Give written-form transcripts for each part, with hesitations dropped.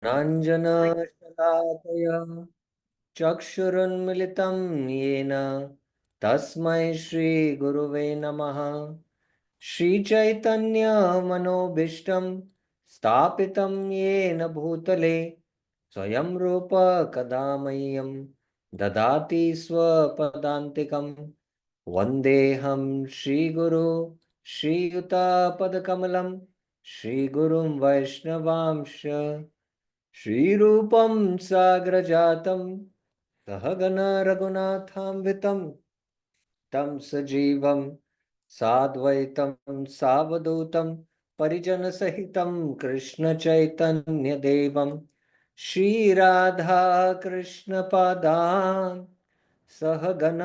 ज्ञानाञ्जनशलाकय चक्षुरुन्मिलितं येन तस्मै श्रीगुरुवे नमः। श्रीचैतन्यमनोभीष्टं स्थापितं येन भूतले स्वयं रूप कदा मह्यं ददाति स्वपदान्तिकं। वन्देऽहं श्रीगुरु श्रीयुतापदकमलं श्रीगुरुं वैष्णवांश श्रीरूपं साग्रजातं सहगण रघुनाथान्वितं तं सजीवं साद्वैतं सावधूतं परिजनसहितं कृष्णचैतन्यदेवं श्रीराधा कृष्णपादान् सहगण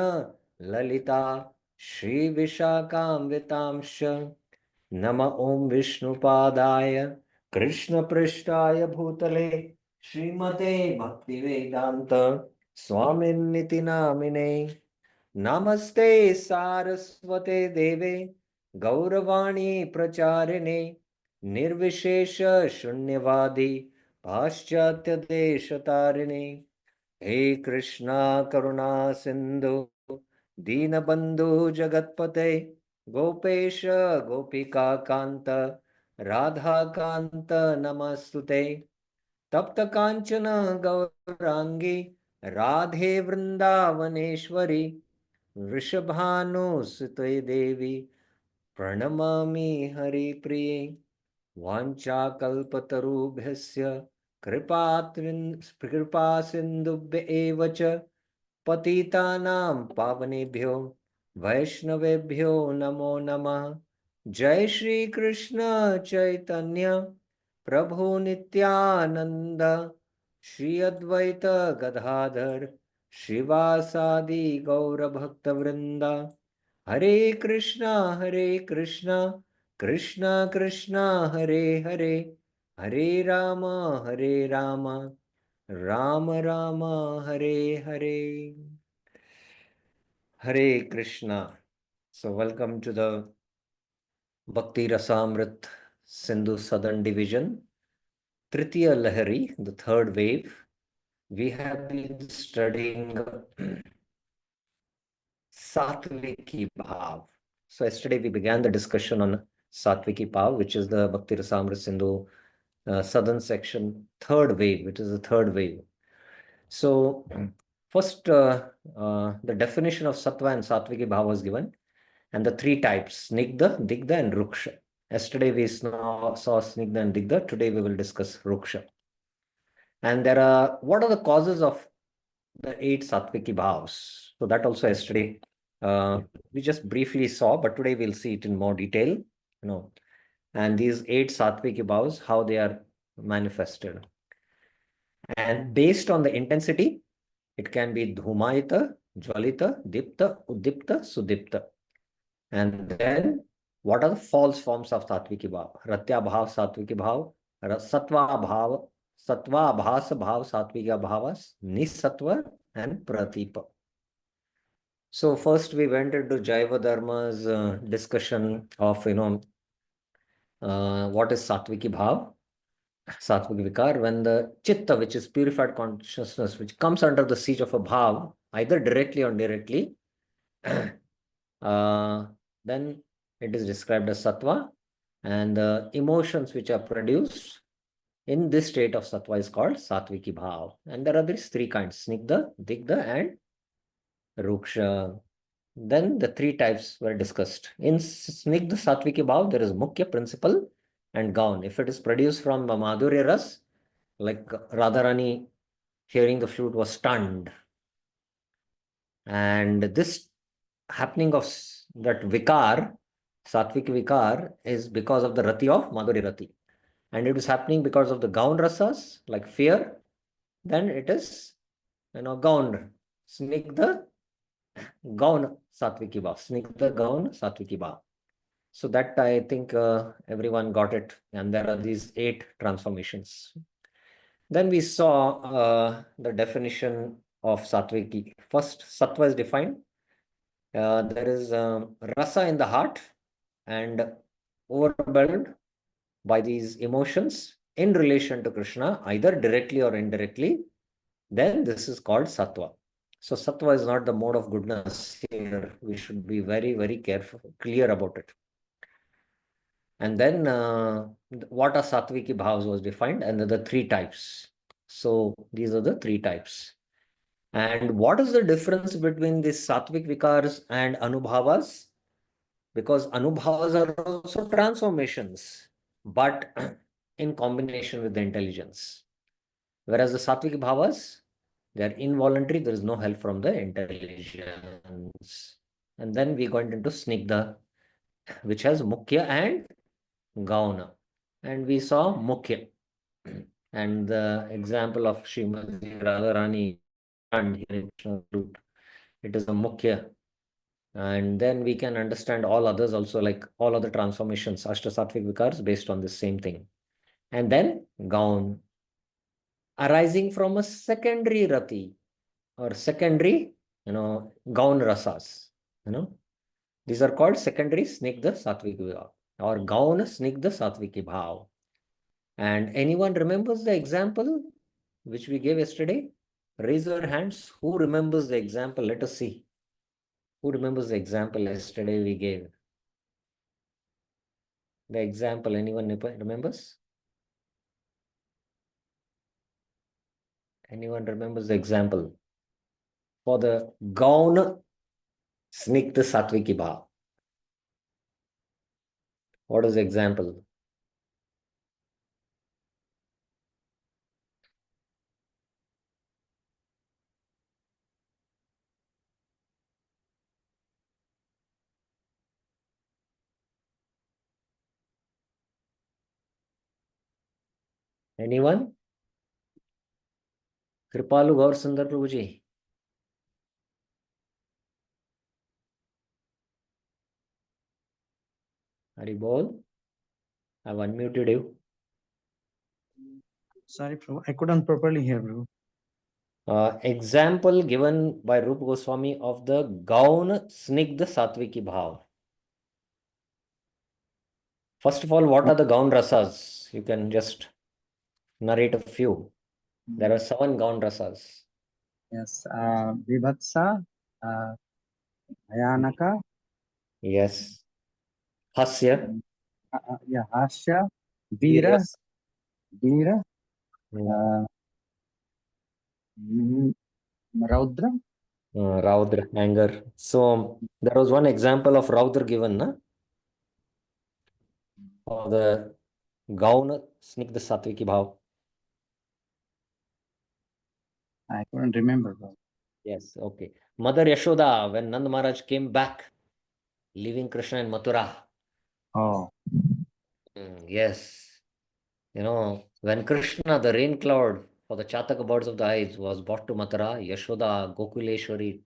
ललिता श्रीविशाखान्वितांश्च नम ॐ विष्णुपादाय कृष्णपृष्ठाय भूतले श्रीमते भक्तिवेदान्त स्वामिन्निति नामिने। नमस्ते सारस्वते देवे गौरवाणी प्रचारिणे निर्विशेष शून्यवादी पाश्चात्य देशतारिणे। हे कृष्णा करुणा सिंधु दीनबंधु जगतपते गोपेश गोपिका कांत राधा कांत नमस्तुते। तप्त कांचन गौरांगी राधे वृंदावनेश्वरी वृषभानुसुते देवी प्रणमामि हरिप्रिये। वाञ्छाकल्पतरुभ्यस्य कृपा सिन्धुभ्य एव च पतितानां पावनेभ्यो वैष्णवेभ्यो नमो नमः। जय श्री कृष्ण चैतन्य प्रभु नित्यानंद श्री अद्वैत गदाधर श्रीवासादि गौरभक्तवृंदा। हरे Krishna Krishna Krishna Hare Hare Hare Ram Ram Ram Hare Hare. Hare Krishna. So welcome to the Bhakti Rasamrit Sindhu Southern Division, Tritiya Lahari, the third wave. We have been studying Sattviki Bhav. So yesterday we began the discussion on Sattviki Bhav, which is the Bhakti Rasamrit Sindhu Southern section, third wave, which is the third wave. So first, the definition of Sattva and Sattviki Bhav was given, and the three types, Snigdha, Digdha, and Ruksha. Yesterday we saw Snigdha and Digdha. Today we will discuss Ruksha. And what are the causes of the 8 Sattviki Bhavs? So that also yesterday we just briefly saw, but today we'll see it in more detail. And these 8 Sattviki Bhavs, how they are manifested. And based on the intensity, it can be Dhumayita, Jwalita, Dipta, Udipta, Sudipta. And then what are the false forms of Sattviki Bhav? Ratya Bhav, Sattviki Bhav, Sattva Bhav, Sattva Bhas Bhav, Sattvika Bhavas, Nisattva, and Pratipa. So first we went into Jaiva Dharma's discussion of, what is Sattviki Bhav, Sattvik Vikar, when the Chitta, which is purified consciousness, which comes under the siege of a Bhav, either directly or indirectly, then it is described as Sattva, and the emotions which are produced in this state of Sattva is called Sattviki Bhav. And there are these three kinds, Snigdha, Digdha, and Ruksha. Then the three types were discussed. In Snigdha Sattviki Bhav, there is Mukhya, principle, and Gaun. If it is produced from Madhurya Ras, like Radharani hearing the flute was stunned. And this happening of that Vikar, Satvik Vikar, is because of the Rati of Madhuri Rati. And it is happening because of the Gaun Rasas, like fear. Then it is, Gaun, Snigdha, Gaun Satviki Bhav, Snigdha Gaun Satviki Bhav. So that I think everyone got it. And there are these 8 transformations. Then we saw the definition of Satviki. First, Sattva is defined. There is rasa in the heart and overwhelmed by these emotions. in relation to Krishna, either directly or indirectly, then this is called sattva. So sattva is not the mode of goodness here. We should be very, very careful, clear about it. And then what are sattviki bhavas was defined, and the three types. So these are the three types. And what is the difference between these sattvic vikars and anubhavas? Because anubhavas are also transformations, but in combination with the intelligence. Whereas the sattvic bhavas, they are involuntary, there is no help from the intelligence. And then we went into snigdha, which has mukhya and gauna. And we saw mukhya. And the example of Srimati Radharani and flute, it is a mukhya. And then we can understand all others also, like all other transformations, Ashta Sattvic Vikars, based on the same thing. And then gaun, arising from a secondary rati or secondary, gaun rasas. These are called secondary snigdha sattvic viga or gaun snigdha sattviki bhav. And anyone remembers the example which we gave yesterday? Raise your hands. Who remembers the example? Let us see. Who remembers the example yesterday we gave? The example, anyone remembers? Anyone remembers the example? For the gaun snigdha sattviki bhav. What is the example? Anyone? Kripalu Gaur Sundar Prabhuji. Hari Bol. I've unmuted you. Sorry, Prabhu. I couldn't properly hear, Prabhu. Example given by Rupa Goswami of the gaun snigdha sattviki bhav. First of all, what are the gaun rasas? You can just narrate a few. There are 7 gaun rasas. Yes. Vibhatsa, Bhayanaka. Yes. Hasya. Yeah, Hasya, Veera, Yes. Veera, Raudra. Raudra, anger. So there was one example of Raudra given, na? For the gaun snigdha sattviki bhav. I couldn't remember. Yes, okay. Mother Yashoda, when Nand Maharaj came back, leaving Krishna in Mathura. Oh. Yes. When Krishna, the rain cloud for the Chataka birds of the eyes, was brought to Mathura, Yashoda, Gokuleshwari,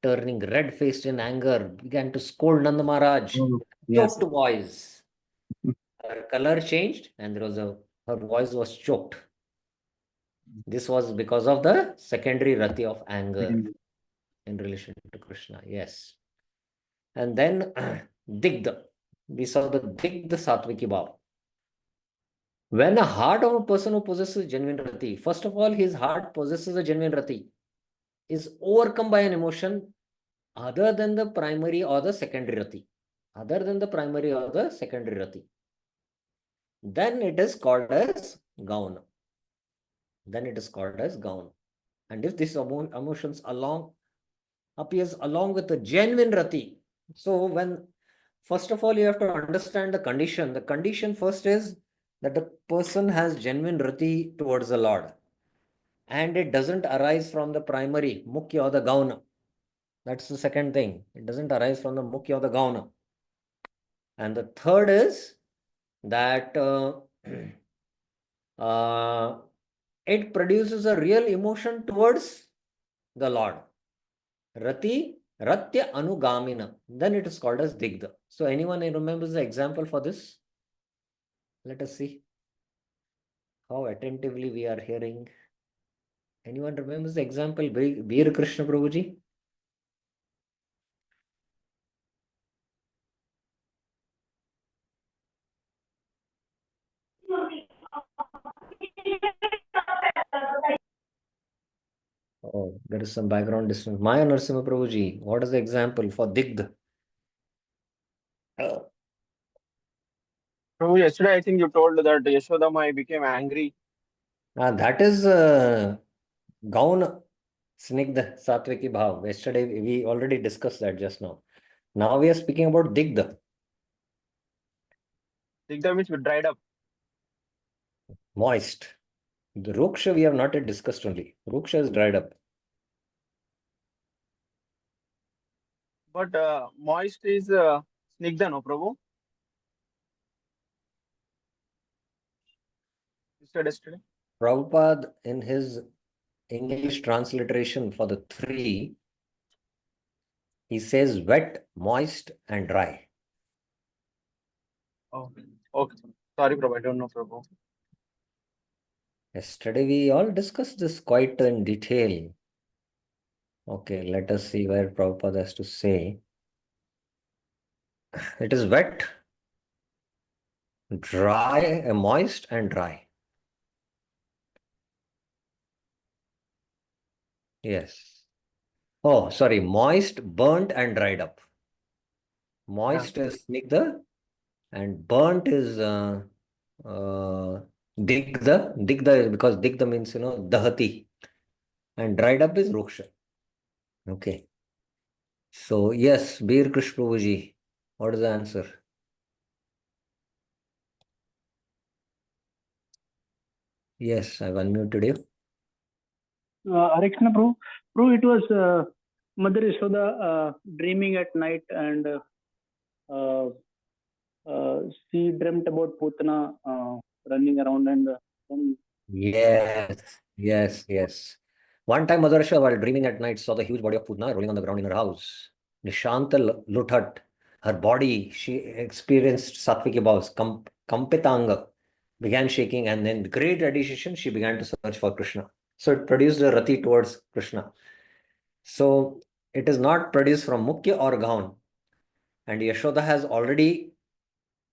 turning red-faced in anger, began to scold Nanda Maharaj. Oh, yes. Choked voice. Her color changed and her voice was choked. This was because of the secondary rati of anger in relation to Krishna. Yes. And then Digdha. We saw the Digdha Sattviki Bhav. When a heart of a person who possesses genuine rati, first of all, his heart possesses a genuine rati, is overcome by an emotion other than the primary or the secondary rati. Other than the primary or the secondary rati. Then it is called as gaun. Then it is called as gaun. And if this emotions appears along with the genuine rati, so when first of all you have to understand the condition. The condition first is that the person has genuine rati towards the Lord, and it doesn't arise from the primary mukhya or the gauna. That's the second thing. It doesn't arise from the mukhya or the gauna. And the third is that it produces a real emotion towards the Lord. Rati, Ratya Anugamina. Then it is called as Digdha. So anyone remembers the example for this? Let us see how attentively we are hearing. Anyone remembers the example? Veer Krishna Prabhuji? Oh, there is some background distance. Maya Narasimha Prabhuji, what is the example for Digdha? Prabhu, yesterday I think you told that Yashoda Mai became angry. That is Gaun Snigdha Satviki Bhav. Yesterday we already discussed that just now. Now we are speaking about Digdha, Digda means dried up. moist. The Ruksha we have not yet discussed only. Ruksha is dried up. But moist is Snigdha, no, Prabhu? You said yesterday. Prabhupada, in his English transliteration for the three, he says wet, moist, and dry. Oh, okay. Sorry, Prabhu. I don't know, Prabhu. Yesterday we all discussed this quite in detail. Okay, let us see where Prabhupada has to say. It is wet, dry, moist, and dry. Yes. Oh, sorry, moist, burnt, and dried up. Yeah. Moist is Snigdha, and burnt is Digdha. Digdha is because Digdha means, Dahati, and dried up is Ruksha. Okay. So, yes, Bir Krish Prabhuji, what is the answer? Yes, I've unmuted you. Hare Krishna, Prabhu. Prabhu, it was Mother Yashoda dreaming at night, and uh, she dreamt about Putana running around, and then Yes, yes, yes. One time, Mother Asha, while dreaming at night, saw the huge body of Putna rolling on the ground in her house. Nishanta Luthat, her body, she experienced Sattviki bhavs, Kampitanga, began shaking, and then, with great agitation, she began to search for Krishna. So it produced a rati towards Krishna. So it is not produced from Mukhya or Gaun. And Yashoda has already,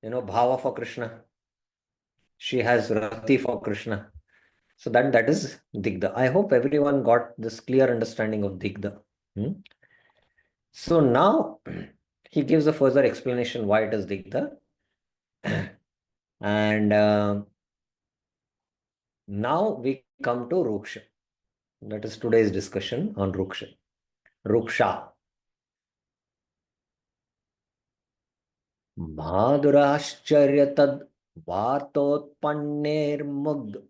Bhava for Krishna. She has rati for Krishna. So that is Digdha. I hope everyone got this clear understanding of Digdha. Hmm? So now he gives a further explanation why it is Digdha. And now we come to Ruksha. That is today's discussion on Ruksha. Ruksha. Madhurashcharya tad vartotpannermugd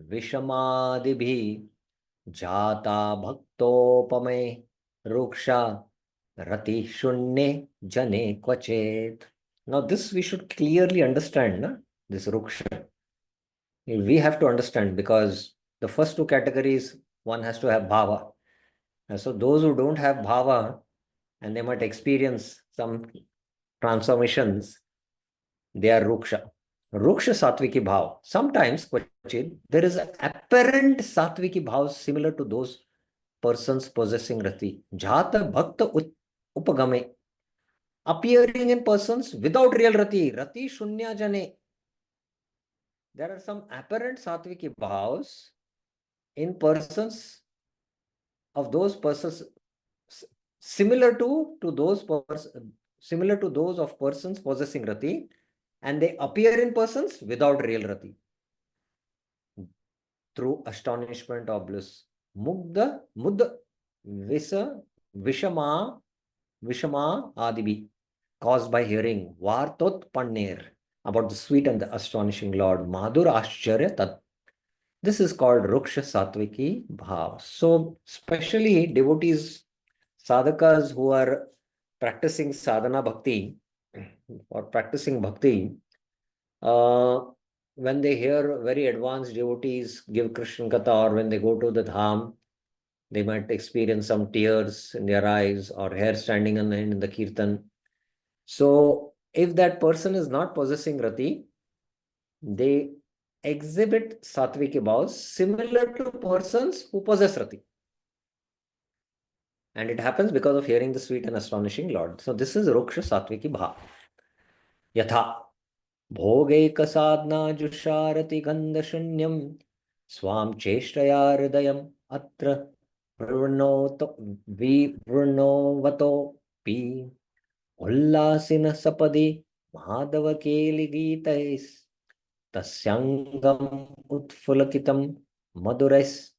vishamadibhi जाता भक्तोपमे रुक्षा rati shunne jane kvachet. Now this we should clearly understand, na? This ruksha. We have to understand because the first two categories, one has to have bhava. And so those who don't have bhava and they might experience some transformations, they are ruksha. Ruksha satviki bhav. Sometimes, kvachit, there is an apparent satviki bhav similar to those persons possessing rati. Jhata bhakta upagame. Appearing in persons without real rati. Rati shunya jane. There are some apparent satviki bhavs in persons of those persons similar to those of persons possessing rati, and they appear in persons without real rati through astonishment or bliss. Mudda, visa, vishama, adibi, caused by hearing Vartot Panner about the sweet and the astonishing Lord. Madhur Ashcharya Tat. This is called Ruksha Satviki Bhav. So, especially devotees, sadhakas who are practicing sadhana bhakti or practicing bhakti, uh, when they hear very advanced devotees give Krishna Katha or when they go to the Dham, they might experience some tears in their eyes or hair standing on the end in the Kirtan. So, if that person is not possessing rati, they exhibit satviki bhavs similar to persons who possess rati. And it happens because of hearing the sweet and astonishing Lord. So, this is ruksha satviki bhav. Yatha भोगैक साधना जुषारति गंध शून्यम स्वाम चेष्टया हृदयम अत्र विवृणोवतोऽपि उल्लासिनः सपदि माधवकेलिगीतैः तस्याङ्गम् उत्फुल्लितं मधुरैस्तदासीत्.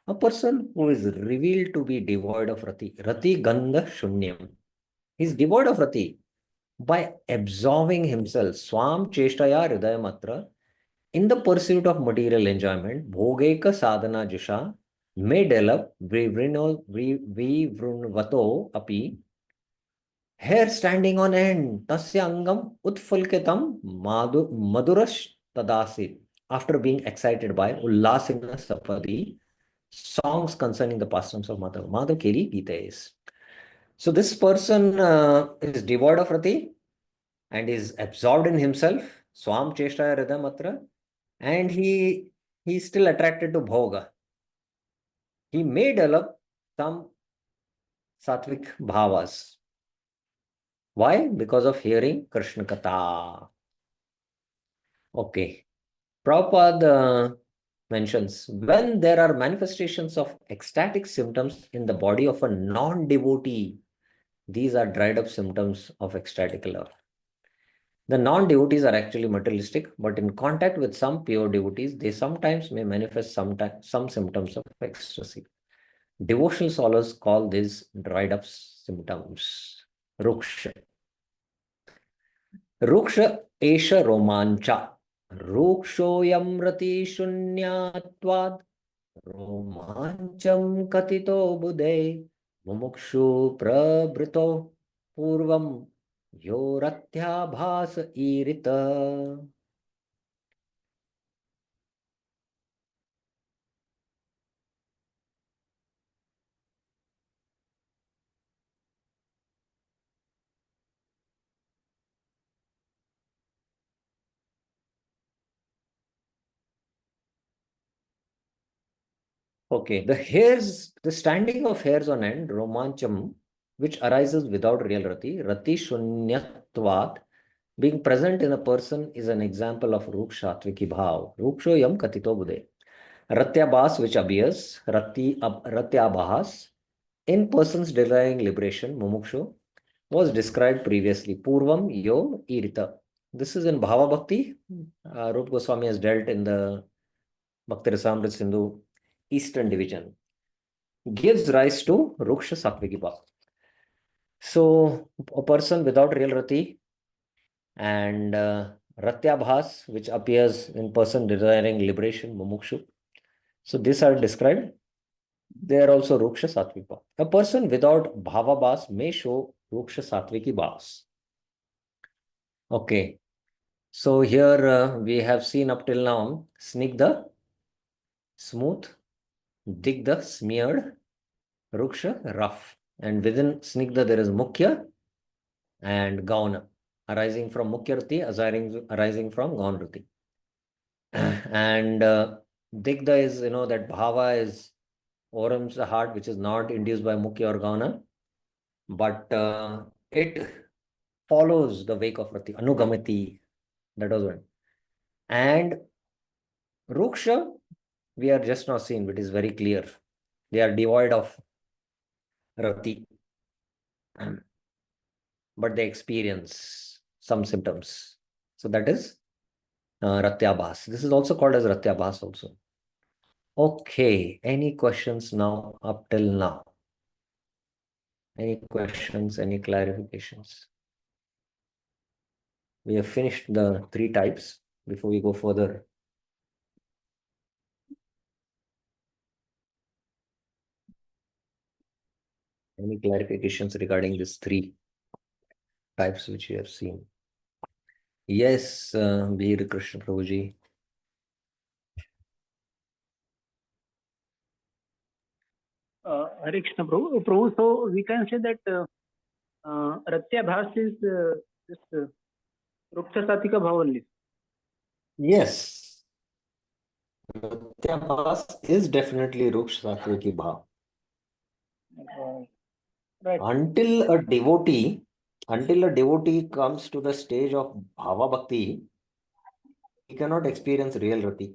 A person who is revealed to be devoid of rati, rati gandha shunyam. He is devoid of rati by absorbing himself, swam cheshtaya hridayamatra, in the pursuit of material enjoyment, bhogeka sadhana jisha, may develop vivrunvato api, hair standing on end, tasya angam utfulkitam madurash tadasit, after being excited by ullasina sapadi, songs concerning the pastimes of Madhav. Madhav Keli Gita is. So this person is devoid of rati and is absorbed in himself, swam cheshtaya hridamatra, and he is still attracted to bhoga. He may develop some sattvic bhavas. Why? Because of hearing Krishna Katha. Okay. Prabhupada mentions, when there are manifestations of ecstatic symptoms in the body of a non-devotee, these are dried up symptoms of ecstatic love. The non-devotees are actually materialistic, but in contact with some pure devotees, they sometimes may manifest some symptoms of ecstasy. Devotional scholars call these dried up symptoms ruksha. Ruksha esha romancha. Rukshoyam rati shunyatvad. Romancham katito bude. Mumukshu prabrito purvam yoratyabhas irita. Okay, the standing of hairs on end, romancham, which arises without real rati shunyatvat, being present in a person is an example of rukshatviki bhav. Ruksho yam katito bude. Ratyabhas, which appears, ratyabhas, in persons desiring liberation, mumukshu, was described previously. Purvam yo irita. This is in Bhava Bhakti. Rupa Goswami has dealt in the Bhakti Rasamrita Sindhu Eastern Division. Gives rise to Ruksha Sattviki Bhava. So, a person without real rati and ratyabhas, which appears in person desiring liberation, mumukshu. So, these are described. They are also Ruksha Sattviki Bhava. A person without bhavabhas may show Ruksha Sattviki Bhavas. Okay. So, here we have seen up till now Snigdha, smooth, Digdha, smeared, Ruksha, rough. And within Snigdha, there is Mukhya and Gauna, arising from Mukhya Rati, arising from Gauna Rati. And Digdha is, that Bhava is overwhelms the heart, which is not induced by Mukhya or Gauna, but it follows the wake of Rati, Anugamati, that was one. And Ruksha, we are just now seeing, it is very clear. They are devoid of Rati, but they experience some symptoms. So that is Ratyabhas. This is also called as Ratyabhas also. Okay, any questions now up till now? Any questions, any clarifications? We have finished the 3 types. Before we go further, any clarifications regarding these 3 types which you have seen? Yes, Veer Krishna Prabhuji. Hare Krishna Prabhu. So we can say that Ratyabhas is this Ruksha Sattvika Bhava only. Yes, Ratyabhas is definitely Ruksha Sattviki Bhav. Right. Until a devotee comes to the stage of Bhava Bhakti, he cannot experience real Rati.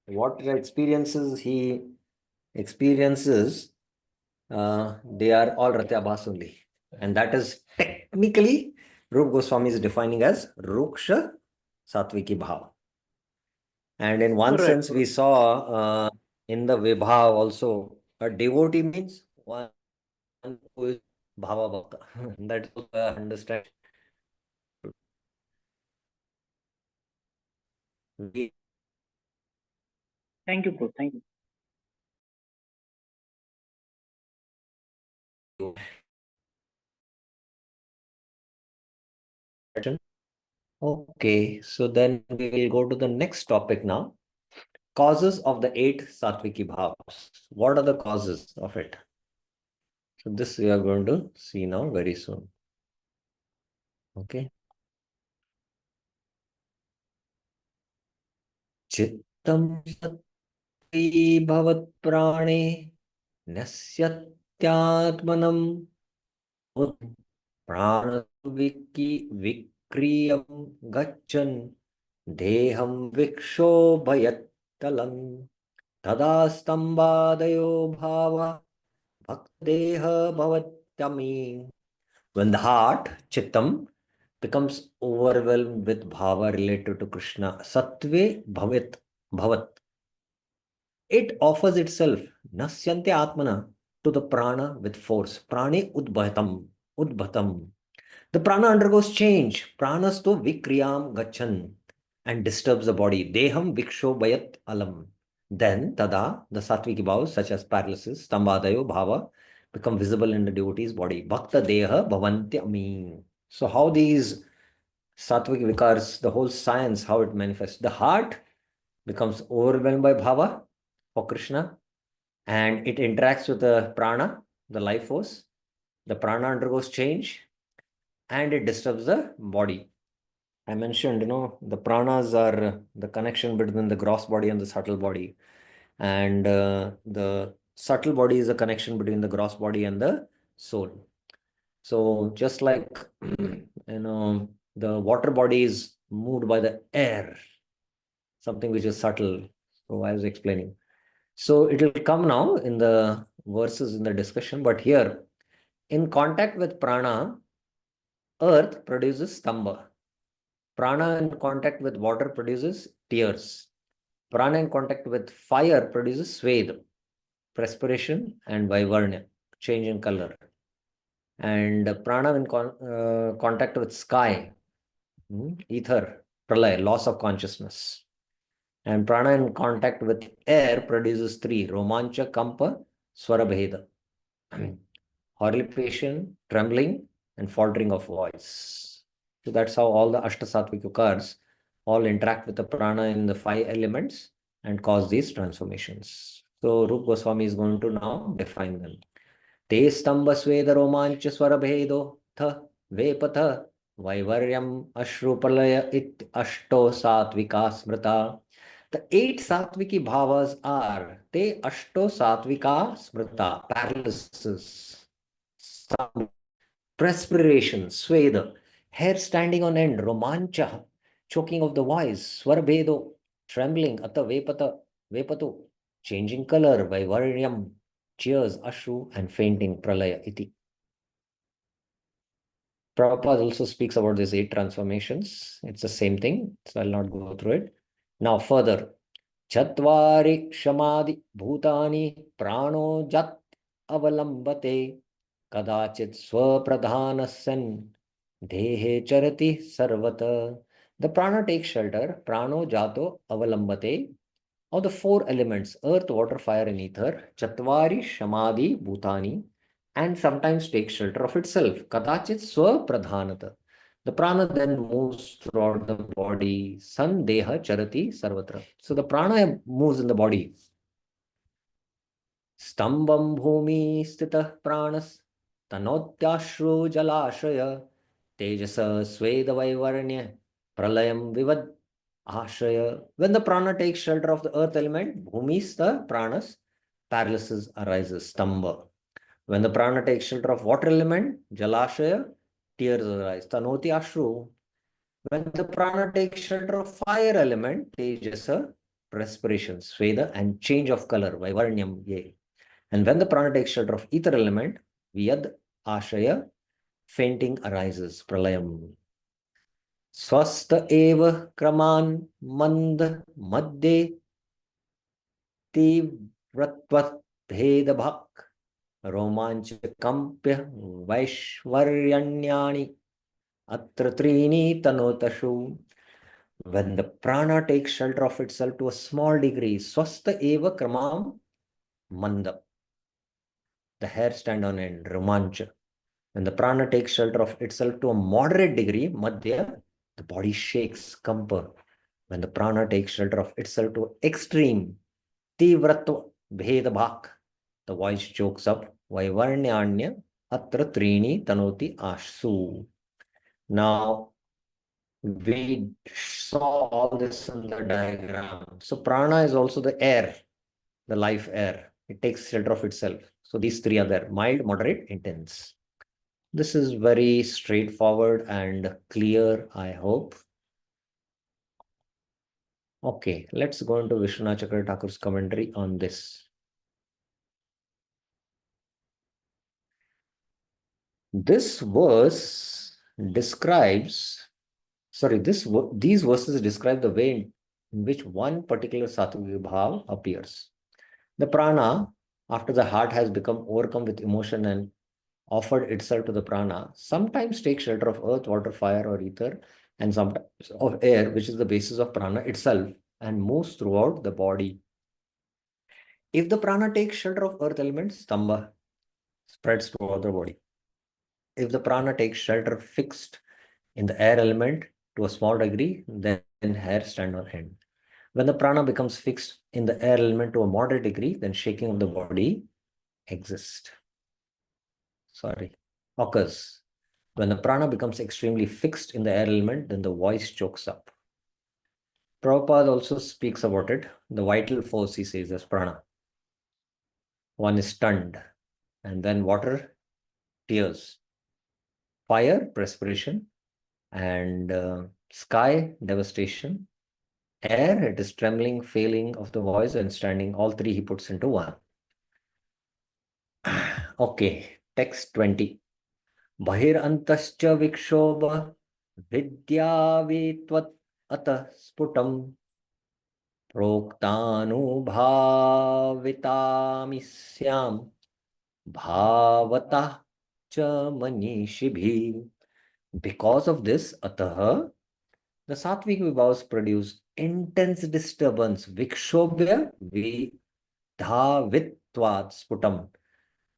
What experiences he experiences, they are all Ratyabhas only. And that is technically Rupa Goswami is defining as Ruksha Sattviki Bhava. And in one Correct. sense, we saw in the Vibhav also, a devotee means one who is Bhava Bhakta. That is also I understand. We Thank you, Prabhu. Thank you. Okay, so then we will go to the next topic now. Causes of the 8 Sattviki Bhavas. What are the causes of it? So this we are going to see now very soon. Okay. Chittam sattvi bhavat prane nasyatятmanam pranaviki vikriyam gachan deham vikshobhayattalam tada stambadayo bhava bhakdeha bhavatyami. When the heart, chittam, becomes overwhelmed with bhava related to Krishna, sattve bhavat, it offers itself, nasyante atmana, to the prana with force. Prane udbhatam. The prana undergoes change. Pranasto vikriyam gachan and disturbs the body. Deham vikshobhayat alam. Then, tada, the sattviki bhavas such as paralysis, stambadayo, bhava, become visible in the devotee's body. Bhakta deha bhavantyami. So, how these sattvic vikars, the whole science, how it manifests. The heart becomes overwhelmed by bhava for Krishna and it interacts with the prana, the life force. The prana undergoes change and it disturbs the body. I mentioned, the pranas are the connection between the gross body and the subtle body. And the subtle body is a connection between the gross body and the soul. So just like, the water body is moved by the air, something which is subtle. So I was explaining. So it will come now in the verses in the discussion, but here, in contact with prana, earth produces stamba. Prana in contact with water produces tears. Prana in contact with fire produces sved, perspiration, and vaivarnya, change in color. And prana in contact with sky, ether, pralaya, loss of consciousness. And prana in contact with air produces 3, romancha, kampa, swarabheda, horripilation, trembling, and faltering of voice. So that's how all the Ashtasattvic occurs, all interact with the prana in the 5 elements and cause these transformations. So Rupa Goswami is going to now define them. Te stamba sweda romancha swarabhedo tha vepatha vaivaryam ashrupalaya it ashto sattvika smrita. The 8 sattviki bhavas are te ashto sattvika smrita, paralysis, perspiration, sweda, hair standing on end, romancha, choking of the voice, swarabhedo, trembling, ata vepatu, changing color, vaivaryam, cheers, ashru, and fainting, pralaya iti. Prabhupada also speaks about these 8 transformations. It's the same thing, so I'll not go through it. Now further, Chatvari Shamadi Bhutani Prano Jat Avalambate Kadachit Swapradhanasan Dehe Charati Sarvata. The prana takes shelter, Prano Jato Avalambate, of the 4 elements earth, water, fire, and ether, Chatvari Shamadi Bhutani, and sometimes takes shelter of itself. Kadachit Swapradhanata. The prana then moves throughout the body. Sandeha charati sarvatra. So the prana moves in the body. Stambam bhumi stitah pranas tanotyashru jalashaya tejasa sweda vaivarnya pralayam vivad ashraya. When the prana takes shelter of the earth element, bhumis the pranas, paralysis arises, stamba. When the prana takes shelter of water element, jalashaya, tears arise, tanoti ashru. When the prana takes shelter of fire element, tejasa, perspiration, sweda, and change of color, vaivarnyam, ye. And when the prana takes shelter of ether element, Vyad Ashaya, fainting arises, pralayam. Swasta eva kraman mand madde तीव्रत्व भेद भक रोमांच कंप्य वैश्वर्यण्यानि अत्र त्रीणि तनोतशु. When the prana takes shelter of itself to a small degree, swasta eva kramam manda, the hair stand on end, romancha. When the prana takes shelter of itself to a moderate degree, madhya, the body shakes, kampa. When the prana takes shelter of itself to extreme, तीव्रत्व भेद भाक, the voice chokes up, vaivarnyanya atra trini tanoti ashu. Now we saw all this in the diagram. So prana is also the air, the life air. It takes shelter of itself. So these three are there: mild, moderate, intense. This is very straightforward and clear, I hope. Okay, let's go into Vishwanath Chakra Thakur's commentary on this. This verse describes, these verses describe the way in which one particular Sattvika Bhava appears. The prana, after the heart has become overcome with emotion and offered itself to the prana, sometimes takes shelter of earth, water, fire, or ether, and sometimes of air, which is the basis of prana itself, and moves throughout the body. If the prana takes shelter of earth element, stamba spreads throughout the body. If the prana takes shelter fixed in the air element to a small degree, then hair stand on end. When the prana becomes fixed in the air element to a moderate degree, then shaking of the body occurs. When the prana becomes extremely fixed in the air element, then the voice chokes up. Prabhupada also speaks about it. The vital force, he says, is prana. One is stunned, and then water, tears, fire, perspiration, and sky, devastation, air, it is trembling, failing of the voice, and standing. All three he puts into one. Okay, text 20. Bahir antascha vikshobha vidyavetvat atah sputam proktanubhavitamisyam bhavata cha manishibhi. Because of this, atah, the Sattvika Vibhavas produce intense disturbance, vikshobhya vidhavitvat sputam,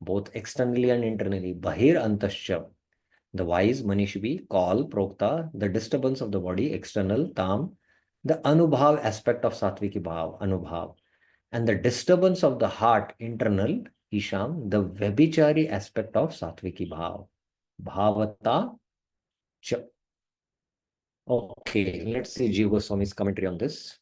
both externally and internally. Bahir antascha, the wise Manishibi call Prokta, the disturbance of the body, external, Tam, the Anubhav aspect of Sattviki Bhav, Anubhav, and the disturbance of the heart, internal, Isham, the Vebhichari aspect of Sattviki Bhav, Bhavata Cha. Okay, let's see Jiva Goswami's commentary on this.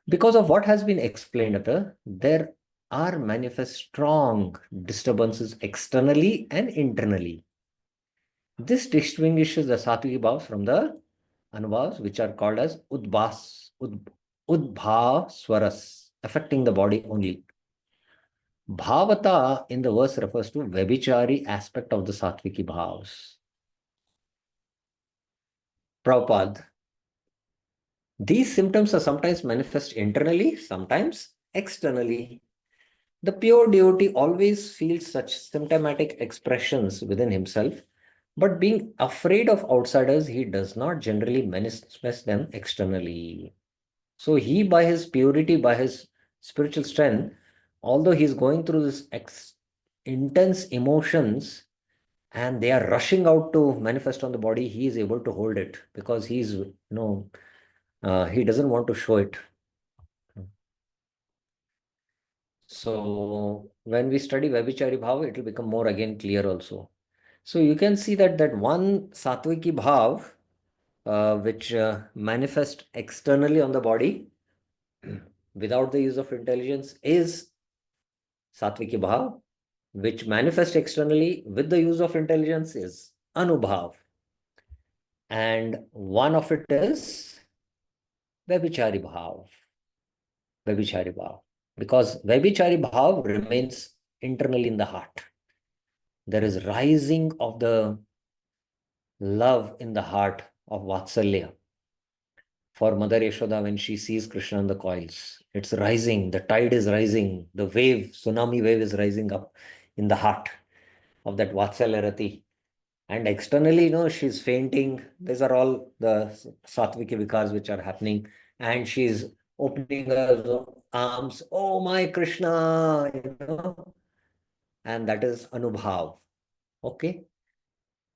Because of what has been explained, there are manifest strong disturbances externally and internally. This distinguishes the Sattvika Bhavas from the Anubhavas, which are called as Udbhav Swaras, affecting the body only. Bhavata in the verse refers to Vebhichari aspect of the Sattviki Bhavas. Prabhupada, these symptoms are sometimes manifest internally, sometimes externally. The pure devotee always feels such symptomatic expressions within himself, but being afraid of outsiders, he does not generally manifest them externally. So he, by his purity, by his spiritual strength, although he is going through this intense emotions and they are rushing out to manifest on the body, he is able to hold it because he's, he doesn't want to show it. So when we study Vabhichari Bhav, it will become more again clear also. So you can see that one Sattviki Bhav, which manifest externally on the body without the use of intelligence, is Sattviki Bhav, which manifest externally with the use of intelligence is Anubhav. And one of it is Vabhichari Bhav. Vabhichari Bhav. Because Vabhichari Bhav remains internally in the heart. There is rising of the love in the heart of Vatsalya for Mother Yashoda when she sees Krishna on the coils. It's rising, the tide is rising, the wave, tsunami wave is rising up in the heart of that Vatsalya Rati. And externally, she's fainting. These are all the Sattvika vikars which are happening. And she's opening her arms, oh my Krishna, and that is Anubhav. Okay.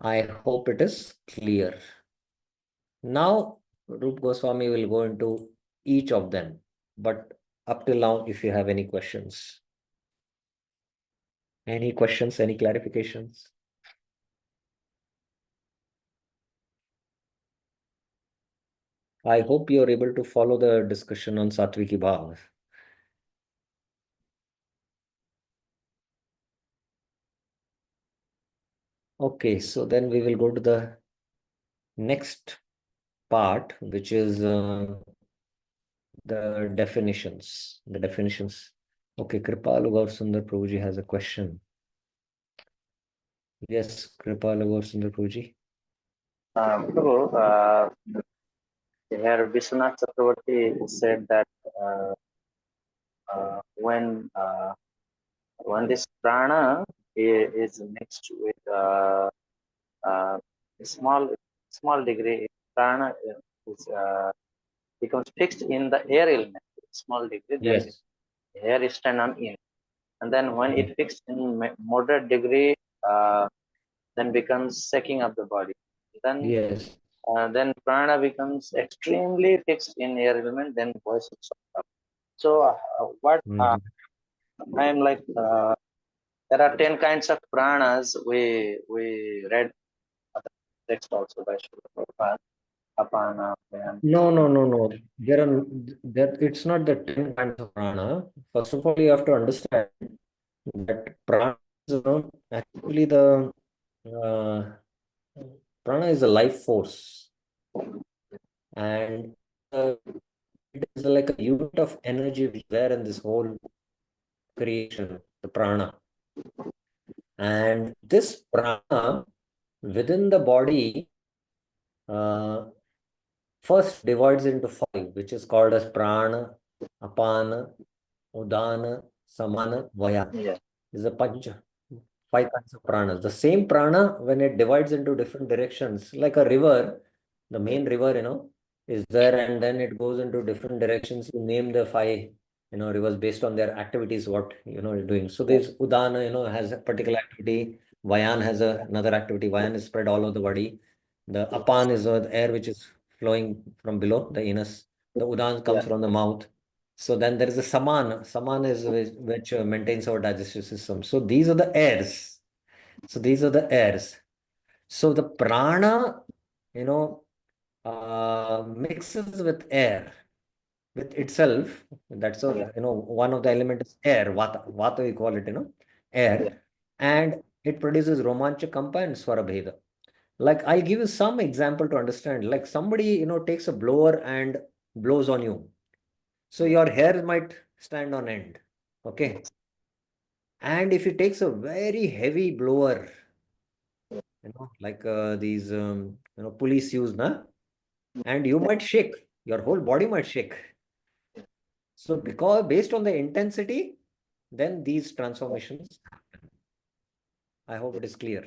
I hope it is clear. Now, Rup Goswami will go into each of them. But up till now, if you have any questions. Any questions, any clarifications? I hope you are able to follow the discussion on Sattviki Bhava. Okay, so then we will go to the next part, which is the definitions. The definitions. Okay, Kripalu Gaur Sundar Prabhuji has a question. Yes, Kripalu Gaur Sundar Prabhuji. Prabhu, here Vishwanath Chakravarti said that when this prana is mixed with a small degree, prana is, becomes fixed in the air element, small degree, then Yes. air is turned on in. And then when it fixed in moderate degree, then becomes shaking of the body. Then Yes. Then prana becomes extremely fixed in air element, then voice is soft up. So what I am like, there are 10 kinds of pranas we read other text also by Srila Prabhupada. Apana, No. It's not the 10 kinds of prana. First of all, you have to understand that prana is, actually the uh, prana is a life force, and it is like a unit of energy which is there in this whole creation, the prana. And this prana within the body first divides into 5, which is called as prana, apana, udana, samana, vayana. yeah, Is a pancha. 5 kinds of pranas. The same prana, when it divides into different directions, like a river, the main river, is there, and then it goes into different directions. You name the 5, rivers based on their activities, what, you're doing. So there's Udana, has a particular activity. Vayan has another activity. Vayan is spread all over the body. The Apan is the air which is flowing from below the anus. The Udan comes yeah, from the mouth. So then there is a Saman. Saman is which maintains our digestive system. So these are the airs. So these are the airs. So the prana, mixes with air, with itself. That's yeah, one of the elements is air. Vata, vata we call it, yeah, air, and it produces romancha kampa and swarabheda. Like I'll give you some example to understand. Like somebody, takes a blower and blows on you. So your hair might stand on end. Okay. And if he takes a very heavy blower, like these, police use, and you might shake, your whole body might shake. So because based on the intensity, then these transformations happen. I hope it is clear.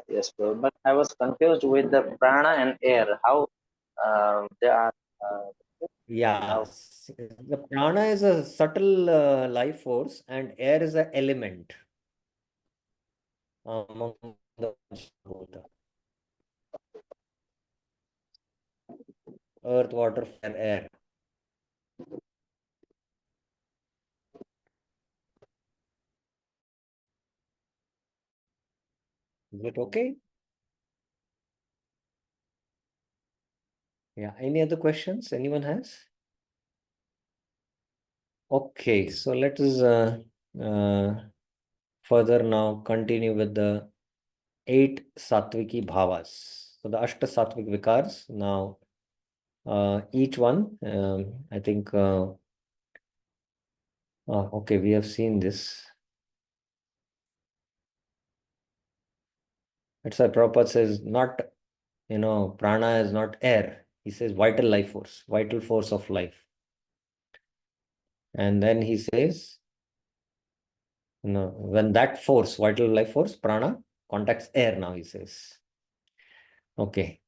yes, bro. But I was confused with the prana and air. How they are? Yeah, How? the prana is a subtle life force, and air is an element among the Panchabhuta. Earth, water, fire, air. Is it okay? Yeah. Any other questions anyone has? Okay, so let us further now continue with the 8 Sattviki Bhavas. So the Ashta Sattvik Vikars. Now, each one, I think, okay, we have seen this. That's why Prabhupada says not, prana is not air. He says vital life force, vital force of life. And then he says, when that force, vital life force, prana, contacts air now, he says. Okay.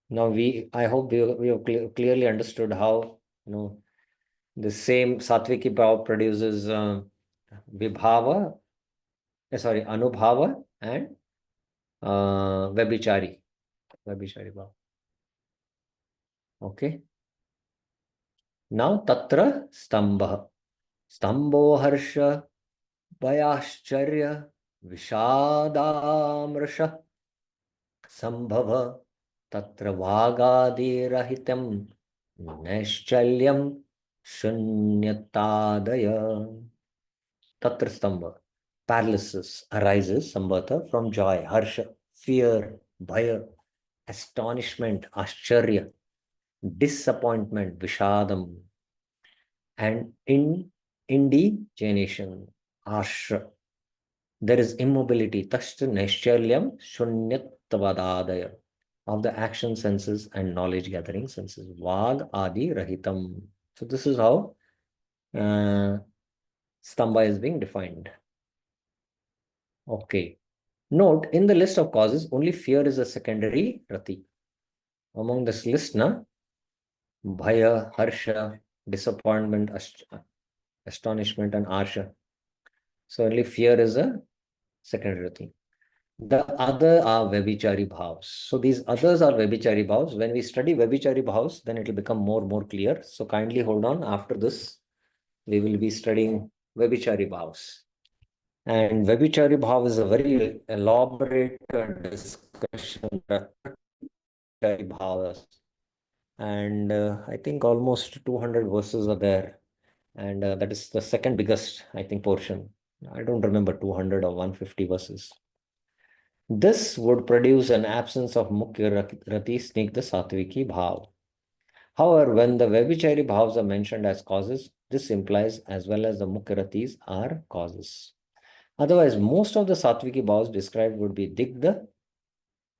Now I hope we have clearly understood how, the same Sattviki Bhava produces Vibhava, Anubhava and Vabhichari Bhava. Okay. Now Tatra Stambha. Stambho Harsha Bhayascharya Vishadamrsha Sambhava Tatra Vagadi Naishchalyam Shunyatadaya. Tatra Stambha. Paralysis arises, Sambhata, from joy, harsha, fear, bhaya, astonishment, ascharya, disappointment, vishadam, and indignation, ashra. There is immobility, tashta naishchalyam shunyatavadadaya, of the action senses and knowledge gathering senses. Vag adi rahitam. So this is how Stambha is being defined. Okay. Note, in the list of causes, only fear is a secondary rati. Among this list, bhaya, harsha, disappointment, astonishment, and arsha. So only fear is a secondary rati. The other are Vabhichari bhavs. So these others are Vabhichari bhavs. When we study Vabhichari bhavs, then it will become more clear. So kindly hold on. After this, we will be studying Vabhichari bhavs. And Vabhichari bhav is a very elaborate discussion of bhavas. And I think almost 200 verses are there. And that is the second biggest, I think, portion. I don't remember 200 or 150 verses. This would produce an absence of Mukhya Rati Snigdha Sattviki Bhav. However, when the Vabhichari bhavs are mentioned as causes, this implies as well as the Mukhya Ratis are causes. Otherwise, most of the Sattviki bhavs described would be Digdha,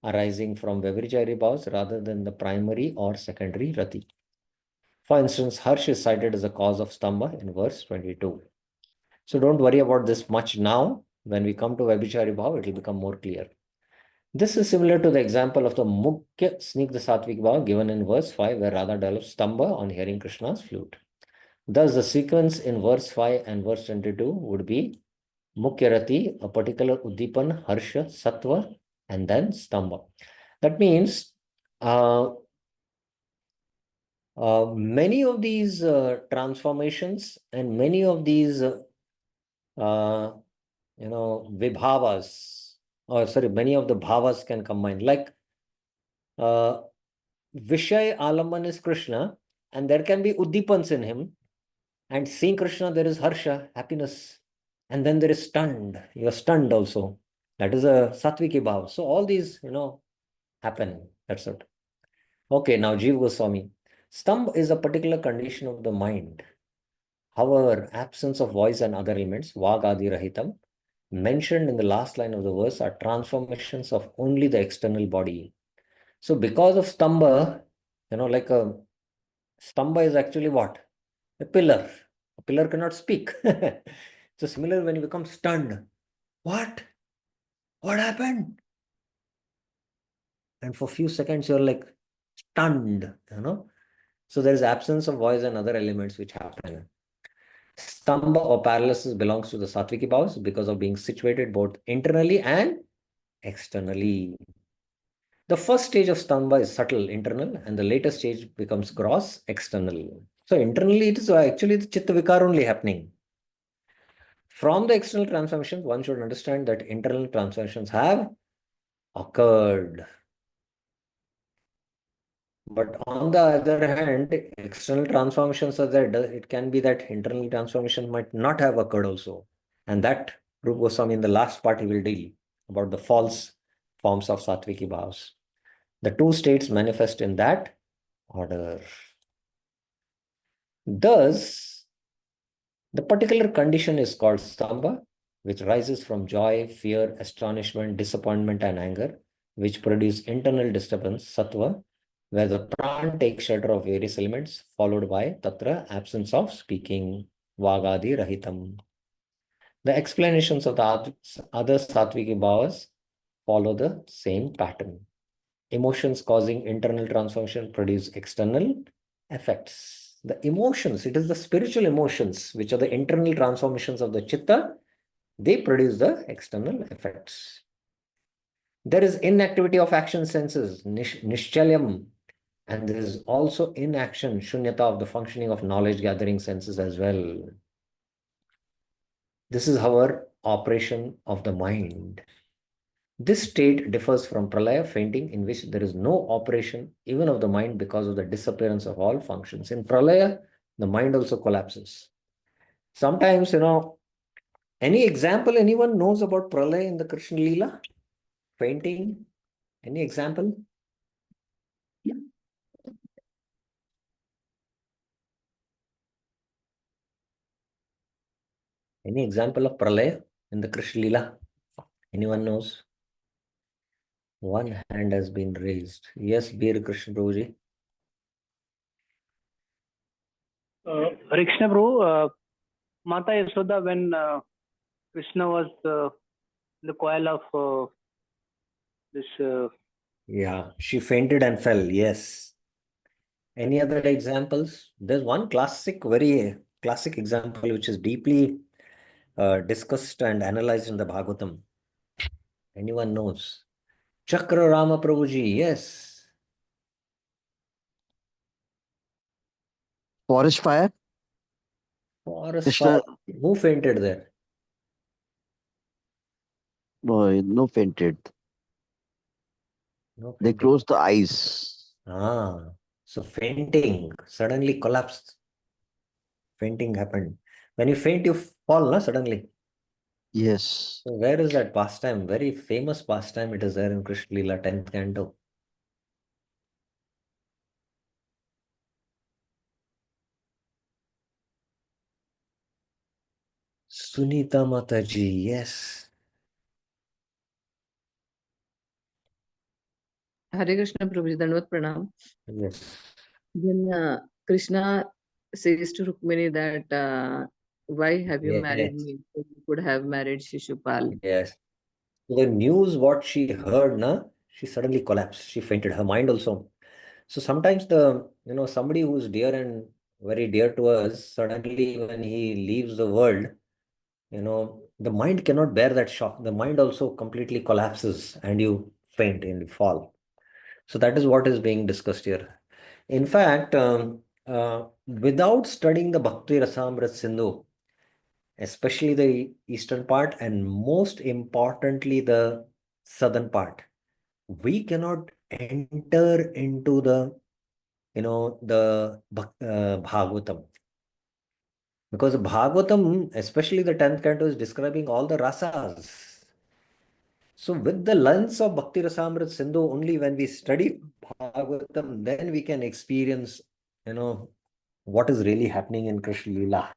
arising from Vabhichari bhavs rather than the primary or secondary rati. For instance, Harsh is cited as a cause of Stambha in verse 22. So don't worry about this much now. When we come to Vabhichari bhav, it will become more clear. This is similar to the example of the Mukhya Snigdha Sattvik bhav given in verse 5, where Radha develops Stambha on hearing Krishna's flute. Thus, the sequence in verse 5 and verse 22 would be Mukhya Rati, a particular Uddipan, Harsha, Sattva, and then Stambha. That means many of these transformations and many of these vibhavas, many of the bhavas can combine. Like Vishay Alaman is Krishna, and there can be Uddipans in him. And seeing Krishna, there is Harsha, happiness. And then there is stunned. You are stunned also. That is a Sattviki bhav. So all these, happen. That's it. Okay, now Jiva Goswami. Stambha is a particular condition of the mind. However, absence of voice and other elements, Vagadi Rahitam, mentioned in the last line of the verse are transformations of only the external body. So because of Stambha, like a Stambha is actually what? A pillar. A pillar cannot speak. So similar when you become stunned. What? What happened? And for a few seconds, you're like stunned, So there is absence of voice and other elements which happen. Stambha or paralysis belongs to the Sattviki bhavs because of being situated both internally and externally. The first stage of Stambha is subtle, internal, and the later stage becomes gross, external. So internally, it is actually the Chitta Vikar only happening. From the external transformations, one should understand that internal transformations have occurred. But on the other hand, external transformations are there. It can be that internal transformation might not have occurred also. And that Rupa Goswami in the last part, he will deal about the false forms of Sattviki bhavs. The two states manifest in that order. Thus, the particular condition is called Stambha, which rises from joy, fear, astonishment, disappointment, and anger, which produce internal disturbance, sattva, where the pran takes shelter of various elements, followed by tatra, absence of speaking, vagadi rahitam. The explanations of the other sattviki bhavas follow the same pattern. Emotions causing internal transformation produce external effects. The emotions, it is the spiritual emotions, which are the internal transformations of the chitta, they produce the external effects. There is inactivity of action senses, nishchalyam, and there is also inaction, shunyata, of the functioning of knowledge gathering senses as well. This is our operation of the mind. This state differs from pralaya, fainting, in which there is no operation even of the mind because of the disappearance of all functions. In pralaya, the mind also collapses. Sometimes, any example anyone knows about pralaya in the Krishna Leela? Fainting? Any example? Any example of pralaya in the Krishna Leela? Anyone knows? One hand has been raised. Yes, Bir Krishna Prabhuji. Hare Krishna, Prabhu. Mata Yasoda, when Krishna was in the coil of this. Yeah, she fainted and fell. Yes. Any other examples? There's one very classic example which is deeply discussed and analyzed in the Bhagavatam. Anyone knows? Chakra Rama Prabhuji, yes. Forest fire. Forest Krishna, fire. Who fainted there? no fainted. No They fainting. closed the eyes. So fainting, suddenly collapsed. Fainting happened. When you faint, you fall, na, suddenly. Yes. So where is that pastime? Very famous pastime. It is there in Krishna Leela, 10th canto. Sunita Mataji, yes. Hare Krishna Prabhuji, Dandavat Pranam. Yes. Then Krishna says to Rukmini that why have you married Yes. me? You could have married Shishupal. Yes. The news, what she heard, na, she suddenly collapsed. She fainted. Her mind also. So sometimes somebody who's dear and very dear to us, suddenly when he leaves the world, the mind cannot bear that shock. The mind also completely collapses and you faint and you fall. So that is what is being discussed here. In fact, without studying the Bhakti Rasamrit Sindhu, especially the eastern part and most importantly the southern part, we cannot enter into the Bhagavatam, because the Bhagavatam, especially the 10th canto, is describing all the rasas. So with the lens of Bhakti Rasamrit Sindhu, only when we study Bhagavatam, then we can experience, what is really happening in Krishna Leela.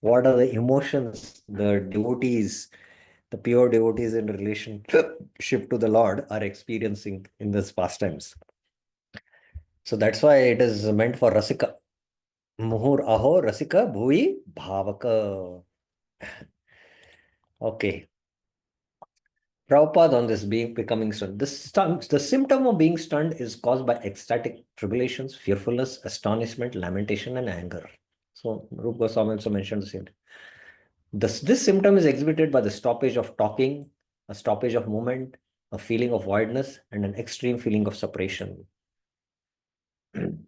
What are the emotions the devotees, the pure devotees in relationship to the Lord are experiencing in this pastimes. So that's why it is meant for Rasika. Muhur aho Rasika bhui bhavaka. Okay. Prabhupada on this becoming stunned. The symptom of being stunned is caused by ecstatic tribulations, fearfulness, astonishment, lamentation, and anger. So Rupa Goswami also mentioned the same. This symptom is exhibited by the stoppage of talking, a stoppage of movement, a feeling of voidness, and an extreme feeling of separation. For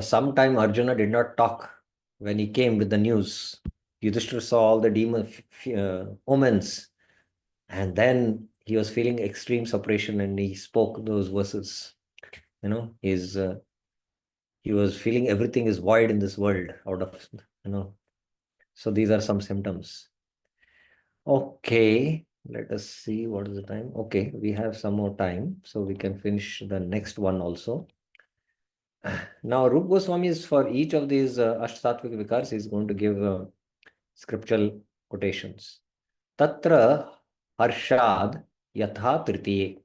some time, Arjuna did not talk when he came with the news. Yudhishthira saw all the demon omens, and then he was feeling extreme separation and he spoke those verses. He was feeling everything is void in this world out of, so these are some symptoms. Okay, let us see what is the time. Okay, we have some more time, so we can finish the next one also. Now, Rupa Goswami is for each of these Ashtattvika Vikars, is going to give scriptural quotations. Tatra harshad yatha tritiye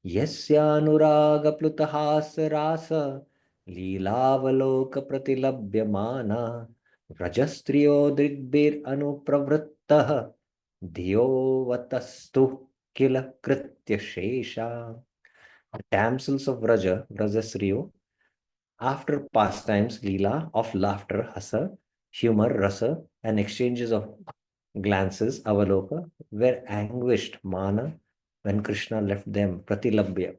यस्यानुरागप्लुतहासरास लीलावलोकप्रतिलभ्यमाना व्रजस्त्रियो दृग्भिरनुप्रवृत्तः धियोवतस्तु kill कृत्यशेषा. The damsels of Vrajasriyo, after pastimes, Leela, of laughter, Hasa, humor, Rasa, and exchanges of glances, Avaloka, were anguished, Mana, when Krishna left them, Pratilabhya.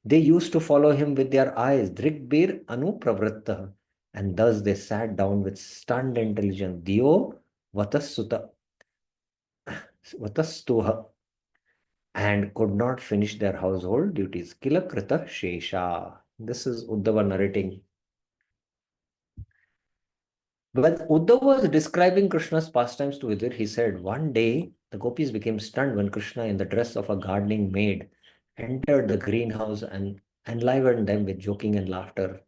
They used to follow him with their eyes, Drigbir Anupravritta, and thus they sat down with stunned intelligence, Dio Vatastuha, and could not finish their household duties. Kila Krita Shesha. This is Uddhava narrating. When Uddhava was describing Krishna's pastimes to Vidur, he said, one day the gopis became stunned when Krishna, in the dress of a gardening maid, entered the greenhouse and enlivened them with joking and laughter.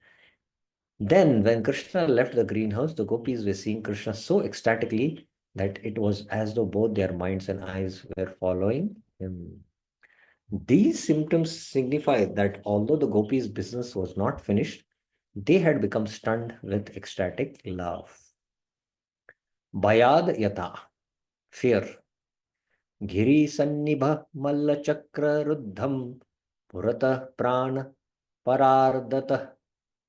Then, when Krishna left the greenhouse, the gopis were seeing Krishna so ecstatically that it was as though both their minds and eyes were following him. These symptoms signify that although the gopis' business was not finished, they had become stunned with ecstatic love. Bhayad yata, fear. Giri sannibha malla chakra ruddham purata prana parardata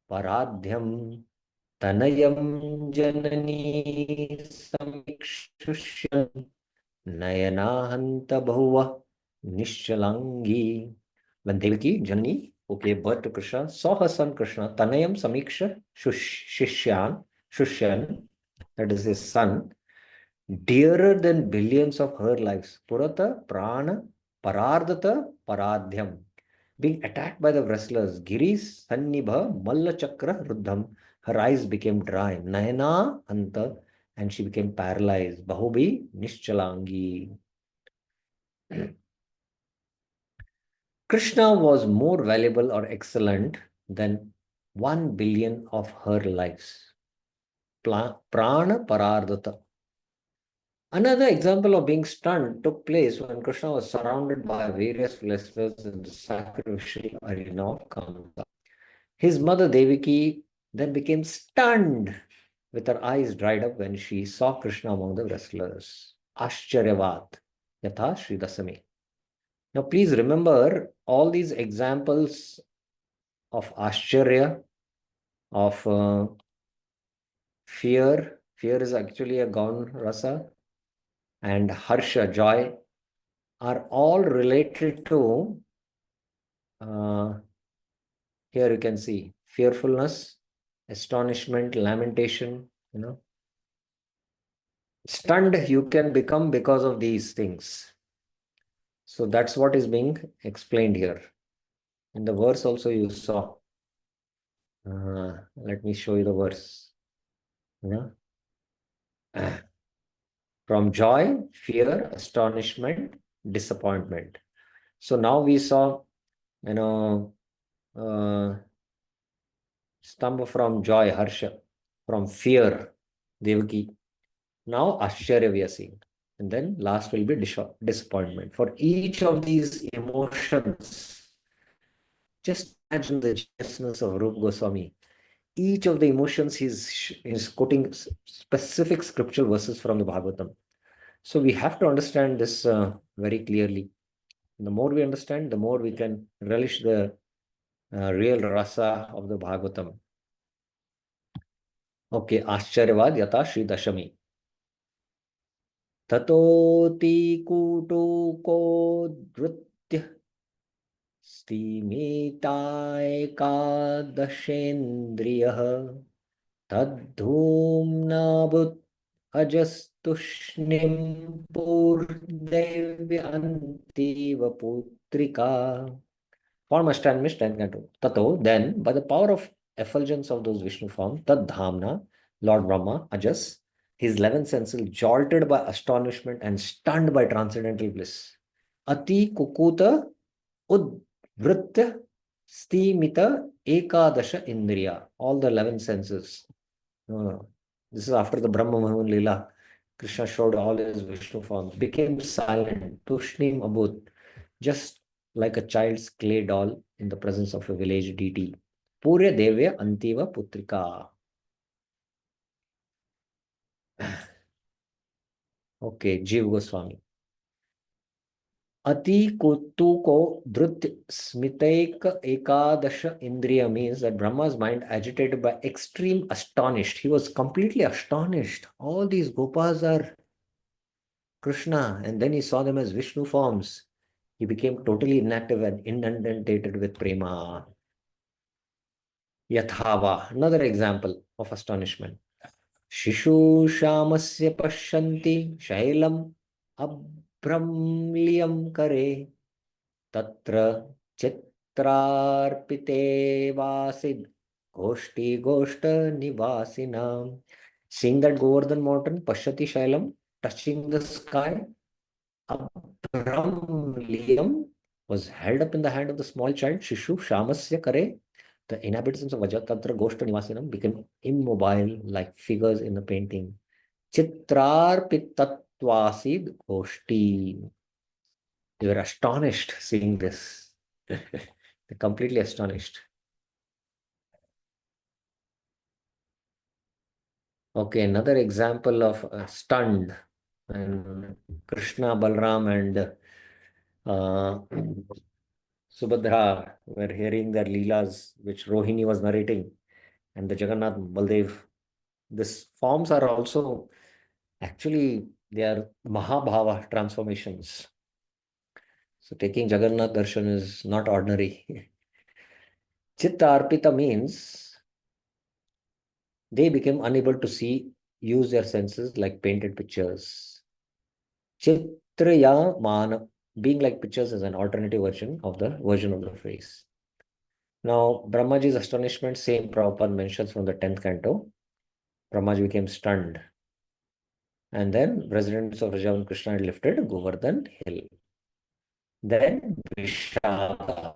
paradhyam tanayam janani samikshushyam nayanahanta bhuva nishchalangi. When Devaki, Janani, who gave birth to Krishna, saw her son Krishna, Tanayam Samiksha Shushyan, that is his son, dearer than billions of her lives, Purata, Prana, Parardata, Paradhyam, being attacked by the wrestlers, Giris, Sannibha, Malla Chakra, Ruddham, her eyes became dry, Nayana, Anta, and she became paralyzed, Bahubi, Nishchalangi. Krishna was more valuable or excellent than 1 billion of her lives. Prana Parardata. Another example of being stunned took place when Krishna was surrounded by various wrestlers in the sacrificial arena of Kamsa. His mother Devaki then became stunned, with her eyes dried up when she saw Krishna among the wrestlers. Ashcharyavat, Yatha Shri Dasami. Now, please remember all these examples of Ashcharya, of fear. Fear is actually a Gaun Rasa, and Harsha, joy, are all related to, here you can see, fearfulness, astonishment, lamentation, Stunned you can become because of these things. So that's what is being explained here. In the verse also you saw. Let me show you the verse. From joy, fear, astonishment, disappointment. So now we saw, Stamba from joy, Harsha, from fear, Devaki. Now Ashcharya we are seeing. And then last will be disappointment. For each of these emotions, just imagine the geniusness of Rupa Goswami. Each of the emotions he's quoting specific scriptural verses from the Bhagavatam. So we have to understand this very clearly. The more we understand, the more we can relish the real rasa of the Bhagavatam. Okay, Ashcharyavad Yata Shri Dashami. Tatoti kutuko drutya stimitaekadashendriyah tadhumnabut ajastushnim purdevyantiva putrika. Form Ashtanmish 10 Canto. Tato, then, by the power of effulgence of those Vishnu forms, Tad Dhamna, Lord Brahma, Ajas, his 11th senses, jolted by astonishment and stunned by transcendental bliss. Ati Kukuta Udvritya Stimita Ekadasha Indriya. All the 11 senses. This is after the Brahma Mahan Leela. Krishna showed all his Vishnu forms, became silent, Tushnim Abut, just like a child's clay doll in the presence of a village deity. Purya Devya Antiva Putrika. Okay, Jeev Goswami. Ati Kutuko Drut Smitaik Ekadasha Indriya means that Brahma's mind agitated by extreme astonished. He was completely astonished. All these Gopas are Krishna, and then he saw them as Vishnu forms. He became totally inactive and inundated with prema. Yathava, another example of astonishment. Shishu Shamasya Pashanti Shailam Abramliyam Kare Tatra Chitrarpite Vasid Goshti Goshta Nivasinam. Seeing that Govardhan mountain, Pashati Shailam, touching the sky, Abramliyam was held up in the hand of the small child, Shishu Shamasya Kare. The inhabitants of Vajratatra Goshta Nivasinam became immobile like figures in a painting. Chitrarpitatvasid Goshti. They were astonished seeing this. They're completely astonished. Okay, another example of stunned. And Krishna, Balram, and Subhadra were hearing their Leelas, which Rohini was narrating, and the Jagannath Baldev. These forms are also actually, they are Mahabhava transformations. So taking Jagannath Darshan is not ordinary. Chitta Arpita means they became unable to see, use their senses like painted pictures. Chitraya Mana, being like pictures, is an alternative version of the phrase. Now, Brahmaji's astonishment, same Prabhupada mentions from the 10th canto. Brahmaji became stunned. And then residents of Rajavan Krishna had lifted Govardhan hill. Then Vishada,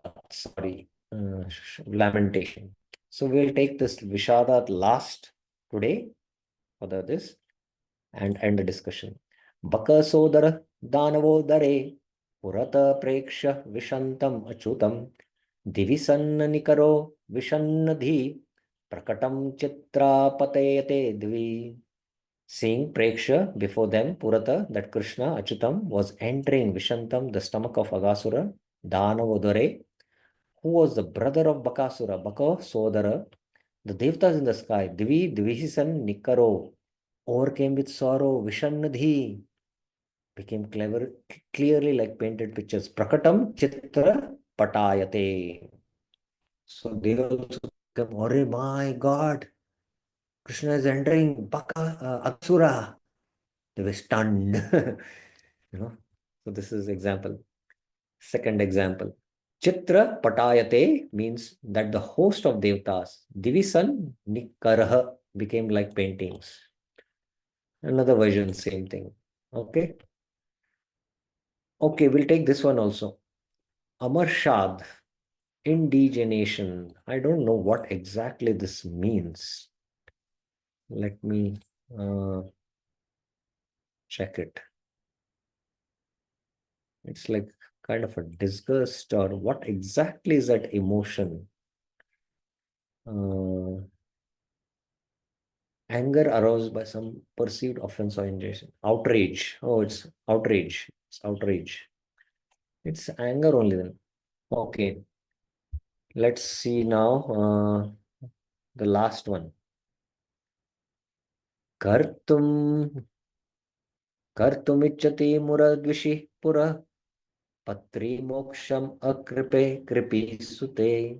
lamentation. So we'll take this Vishada last today for this and end the discussion. Bakasodara Danavodare Purata Preksha Vishantam Achutam Divisanna Nikaro Vishannadhi Prakatam Chitra Patayate Dvi. Seeing Preksha before them, Purata, that Krishna Achutam was entering Vishantam, the stomach of Agasura, Danavodare, who was the brother of Bakasura, Baka Sodara, the Devtas in the sky, Divisan Nikaro, overcame with sorrow, Vishannadhi, became clearly like painted pictures. Prakatam Chitra Patayate. So they also become, oh my God, Krishna is entering Aksura. They were stunned. So this is example. Second example. Chitra Patayate means that the host of Devtas, Divisan Nikaraha, became like paintings. Another version, same thing. Okay. Okay, we'll take this one also. Amarshad, indigenation. I don't know what exactly this means. Let me check it. It's like kind of a disgust, or what exactly is that emotion? Anger aroused by some perceived offense or injustice. Outrage. Oh, it's outrage. It's outrage. It's anger only then. Okay. Let's see now the last one. Kartum Kartumichati Muradvishi Pura Patri Moksham Akripe Kripi Sute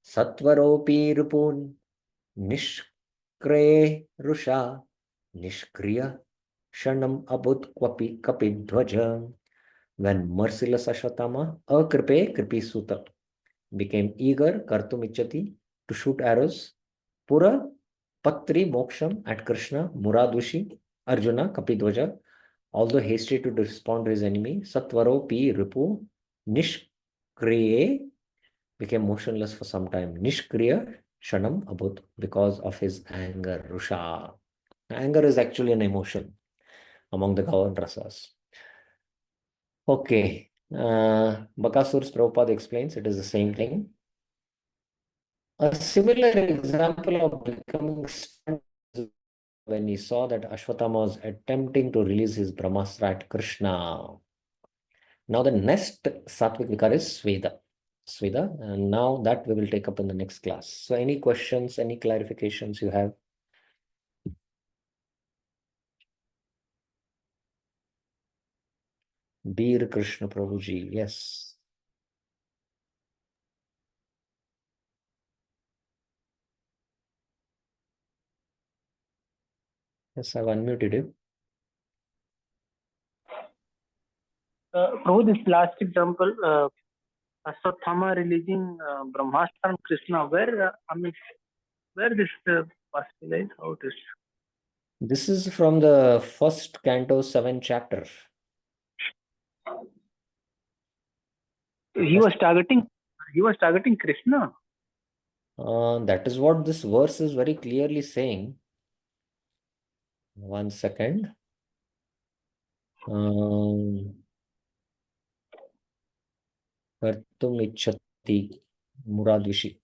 Satvaropi Rupun Nishkre Rusha Nishkriya Shanam Abut Kwapi Kapidvaja. When merciless Ashwatthama, Kripi Suta, became eager, Kartumichati, to shoot arrows, Pura Patri Moksham at Krishna, Muradvishi, Arjuna, Kapidvaja, although hasty to respond to his enemy, Satvaro Pi Ripu, Nishkriye, became motionless for some time. Nishkriya Shanam Abut, because of his anger, Rusha. Anger is actually an emotion. among the Gavan rasas. Okay. Bakasur's Prabhupada explains it is the same thing. A similar example of becoming stunned when he saw that Ashwatthama was attempting to release his Brahmastra at Krishna. Now the next Sattvic Vikar is Sweda. Sweda, and now that we will take up in the next class. So any questions, any clarifications you have? Bir Krishna Prabhuji, yes. Yes, I've unmuted you. Prabhu, this last example, Ashwatthama releasing Brahmastra and Krishna, where where this possible is, how it is? This is from the first canto, 7th chapter. He was targeting Krishna. That is what this verse is very clearly saying. One second. Kartum ichchati Muradvishi.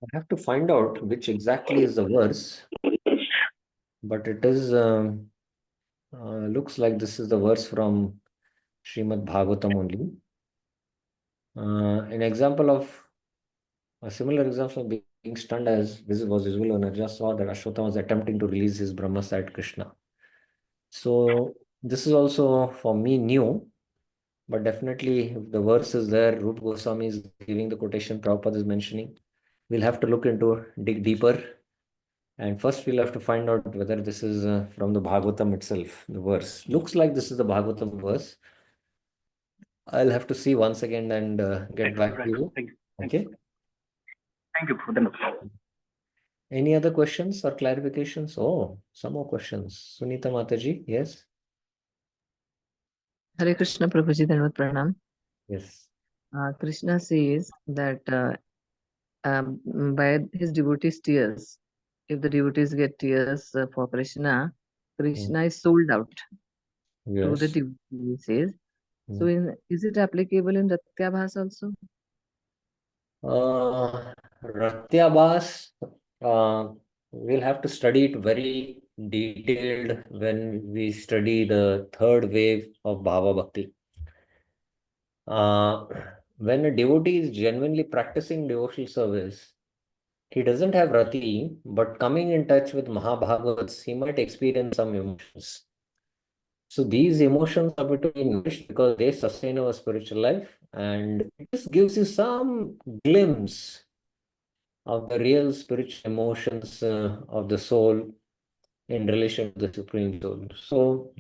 I have to find out which exactly is the verse, but it is looks like this is the verse from Srimad Bhagavatam only. An example of a similar example of being stunned as this was visible when Arjuna saw that Ashwatthama was attempting to release his Brahmastra at Krishna. So this is also for me new, but definitely if the verse is there, Rupa Goswami is giving the quotation, Prabhupada is mentioning. We'll have to look into, dig deeper. And first we'll have to find out whether this is from the Bhagavatam itself, the verse. Looks like this is the Bhagavatam verse. I'll have to see once again and get back to you. Thank you. Okay. Thank you, Prabhu. Any other questions or clarifications? Oh, some more questions. Sunita Mataji, yes? Hare Krishna Prabhuji, Dandavat Pranam. Yes. Krishna says that by his devotees' tears, if the devotees get tears for Krishna, Krishna is sold out to the Yes. devotees, he says. So is it applicable in Ratyabhas also? Ratyabhas, we'll have to study it very detailed when we study the third wave of Bhava Bhakti. When a devotee is genuinely practicing devotional service, he doesn't have Rati, but coming in touch with Mahabhagavats, he might experience some emotions. So these emotions are between nourished because they sustain our spiritual life, and it just gives you some glimpse of the real spiritual emotions of the soul in relation to the Supreme Soul.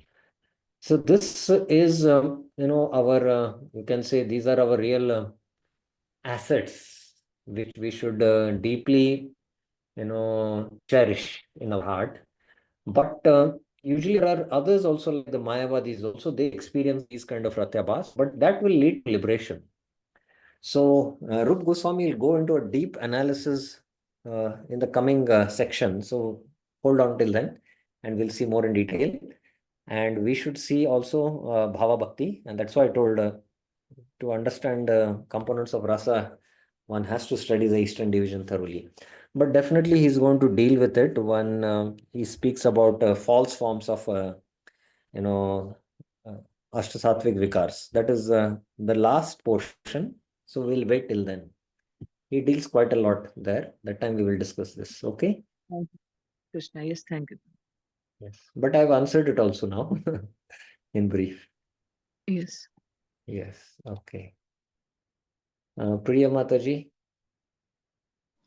So this is, our, you can say these are our real assets, which we should deeply, cherish in our heart. But usually there are others also, like the Mayavadis also, they experience these kind of Ratyabhas, but that will lead to liberation. So Rup Goswami will go into a deep analysis in the coming section. So hold on till then, and we'll see more in detail. And we should see also Bhava Bhakti, and that's why I told to understand components of rasa, one has to study the Eastern Division thoroughly. But definitely he's going to deal with it when he speaks about false forms of, Ashtasattvic Vikars. That is the last portion. So we'll wait till then. He deals quite a lot there. That time we will discuss this. Okay? Thank you, Krishna. Yes, thank you. Yes. But I've answered it also now in brief. Yes. Yes. Okay. Priya Mataji.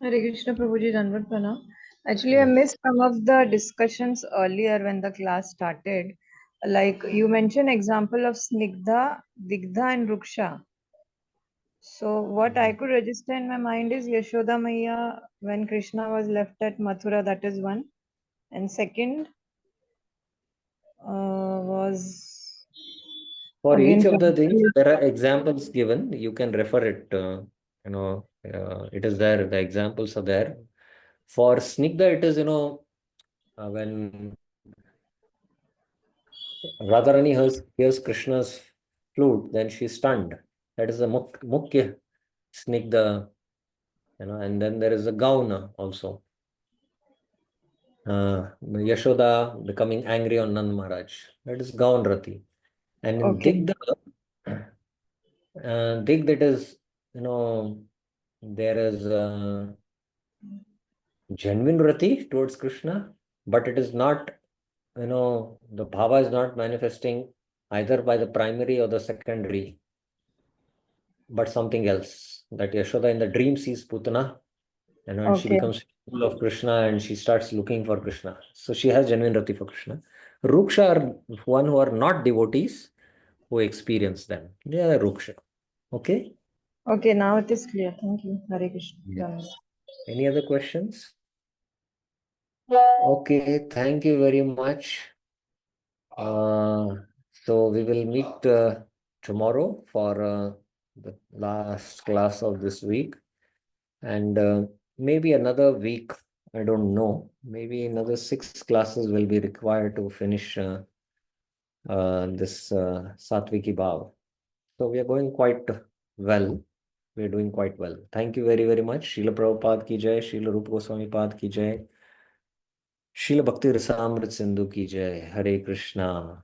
Hare Krishna Prabhuji, Dandavat Pranam. Actually, I Yes. missed some of the discussions earlier when the class started. Like you mentioned example of Snigdha, Digdha and Ruksha. So what I could register in my mind is Yashoda Maiya when Krishna was left at Mathura, that is one. And second was For each again of the things, there are examples given. You can refer it. It is there. The examples are there. For Snigdha, it is when Radharani hears Krishna's flute, then she's stunned. That is the Mukhya Snigdha, and then there is a Gauna also. Yashoda becoming angry on Nand Maharaj. That is Gaun Rati. And in okay. Dig, that is, there is genuine Rati towards Krishna, but it is not, the Bhava is not manifesting either by the primary or the secondary, but something else. That Yashoda in the dream sees Putana, and she Okay. becomes full of Krishna and she starts looking for Krishna. So she has genuine Rati for Krishna. Ruksha are one who are not devotees who experience them. They are Ruksha. Okay? Okay, now it is clear. Thank you. Hare Krishna. Yes. Any other questions? Okay, thank you very much. So we will meet tomorrow for the last class of this week, and maybe another week. I don't know. Maybe another 6 classes will be required to finish this Sattviki Bhava. So we are going quite well. We are doing quite well. Thank you very, very much. Srila Prabhupada ki jai, Srila Rupa Goswami Pad ki jai, Srila Bhakti Rasamrit Sindhu ki jai. Hare Krishna.